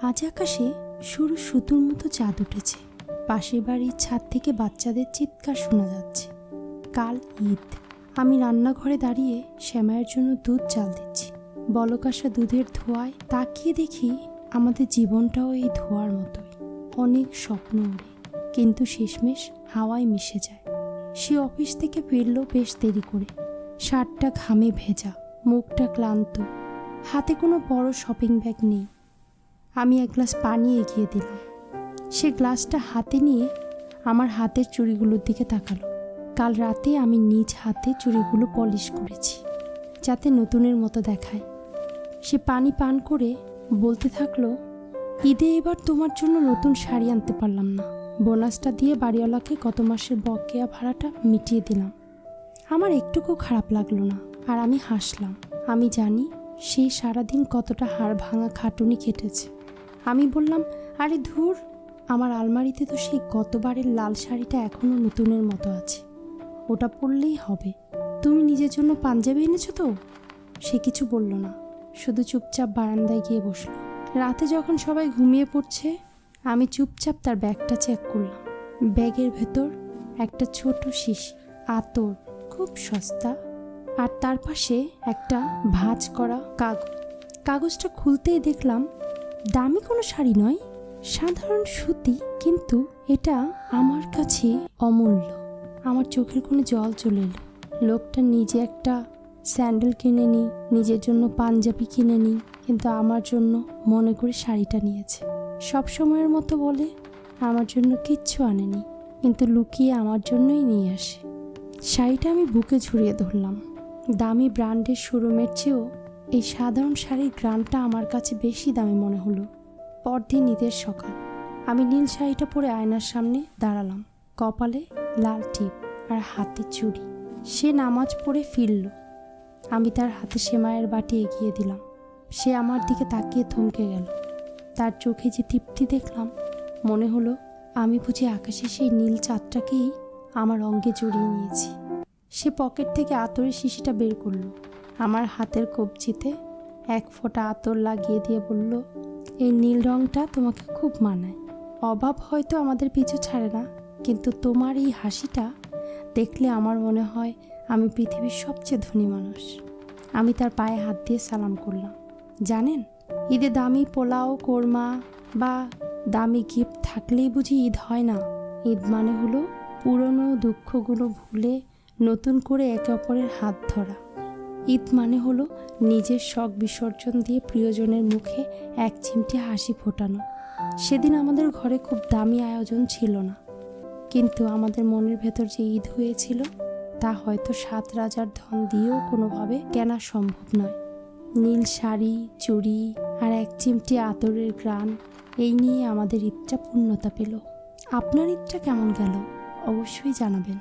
আজ আকাশে সরু সুতোর মতো চাঁদ উঠেছে। পাশের বাড়ির ছাদ থেকে বাচ্চাদের চিৎকার শোনা যাচ্ছে। কাল ঈদ। আমি রান্নাঘরে দাঁড়িয়ে শ্যামাইয়ের জন্য দুধ চাল দিচ্ছি। বলকাসা দুধের ধোঁয়ায় তাকিয়ে দেখি আমাদের জীবনটাও এই ধোঁয়ার মতোই। অনেক স্বপ্ন ওড়ে, কিন্তু শেষমেশ হাওয়ায় মিশে যায়। সে অফিস থেকে ফিরল বেশ দেরি করে। শার্টটা ঘামে ভেজা, মুখটা ক্লান্ত, হাতে কোনো বড় শপিং ব্যাগ নেই। আমি এক গ্লাস পানি এগিয়ে দিলাম। সে গ্লাসটা হাতে নিয়ে আমার হাতের চুড়িগুলোর দিকে তাকালো। কাল রাতে আমি নিজ হাতে চুড়িগুলো পলিশ করেছি, যাতে নতুনের মতো দেখায়। সে পানি পান করে বলতে থাকলো, ঈদে এবার তোমার জন্য নতুন শাড়ি আনতে পারলাম না। বোনাসটা দিয়ে বাড়িওয়ালাকে গত মাসের বকেয়া ভাড়াটা মিটিয়ে দিলাম। আমার একটুকু খারাপ লাগলো না, আর আমি হাসলাম। আমি জানি সে সারাদিন কতটা হাড় ভাঙা খাটুনি কেটেছে। আমি বললাম, আরে ধুর, আমার আলমারিতে তো সেই গতবারের লাল শাড়িটা এখনও নতুনের মতো আছে, ওটা পরলেই হবে। তুমি নিজের জন্য পাঞ্জাবি এনেছো তো? সে কিছু বলল না, শুধু চুপচাপ বারান্দায় গিয়ে বসলো। রাতে যখন সবাই ঘুমিয়ে পড়ছে, আমি চুপচাপ তার ব্যাগটা চেক করলাম। ব্যাগের ভেতর একটা ছোট শিশি আতর, খুব সস্তা, আর তার পাশে একটা ভাঁজ করা কাগজটা খুলতেই দেখলাম দামি কোনো শাড়ি নয়, সাধারণ সুতি, কিন্তু এটা আমার কাছে অমূল্য। আমার চোখের কোণে জল চলে এলো। লোকটা নিজে একটা স্যান্ডেল কিনে নি, নিজের জন্য পাঞ্জাবি কিনে নি, কিন্তু আমার জন্য মনে করে শাড়িটা নিয়েছে। সব সময়ের মতো বলে আমার জন্য কিচ্ছু আনেনি, কিন্তু লুকিয়ে আমার জন্যই নিয়ে আসে। শাড়িটা আমি বুকে ঝুরিয়ে ধরলাম। দামি ব্র্যান্ডের শোরুমের চেয়েও এই সাধারণ শাড়ির গ্রামটা আমার কাছে বেশি দামি মনে হলো। পরদিন ঈদের সকাল। আমি নীল শাড়িটা পরে আয়নার সামনে দাঁড়ালাম। কপালে লাল টিপ আর হাতে চুড়ি। সে নামাজ পড়ে ফিরল। আমি তার হাতে সেমাইয়ের বাটি এগিয়ে দিলাম। সে আমার দিকে তাকিয়ে থমকে গেল। তার চোখে যে তৃপ্তি দেখলাম, মনে হলো আমি বুঝি আকাশে সেই নীল চাঁদটাকেই আমার অঙ্গে জড়িয়ে নিয়েছি। সে পকেট থেকে আতরের শিশিটা বের করলো, আমার হাতের কবজিতে এক ফোঁটা আতর লাগিয়ে দিয়ে বলল, এই নীল রঙটা তোমাকে খুব মানায়। অভাব হয়তো আমাদের পিছু ছাড়ে না, কিন্তু তোমার এই হাসিটা দেখলে আমার মনে হয় আমি পৃথিবীর সবচেয়ে ধনী মানুষ। আমি তার পায়ে হাত দিয়ে সালাম করলাম। জানেন, ঈদে দামি পোলাও, কোরমা বা দামি গিফট থাকলেই বুঝি ঈদ হয় না। ঈদ মানে হলো পুরনো দুঃখগুলো ভুলে নতুন করে একে অপরের হাত ধরা। ঈদ মানে হলো নিজের শখ বিসর্জন দিয়ে প্রিয়জনের মুখে এক চিমটি হাসি ফোটানো। সেদিন আমাদের ঘরে খুব দামি আয়োজন ছিল না, কিন্তু আমাদের মনের ভেতর যে ঈদ হয়েছিল তা হয়তো 7 রাজার ধন দিয়েও কোনোভাবে কেনা সম্ভব নয়। নীল শাড়ি, চুড়ি আর এক চিমটি আতরের ঘ্রাণ, এই নিয়ে আমাদের ঈদটা পূর্ণতা পেল। আপনার ঈদটা কেমন গেল অবশ্যই জানাবেন।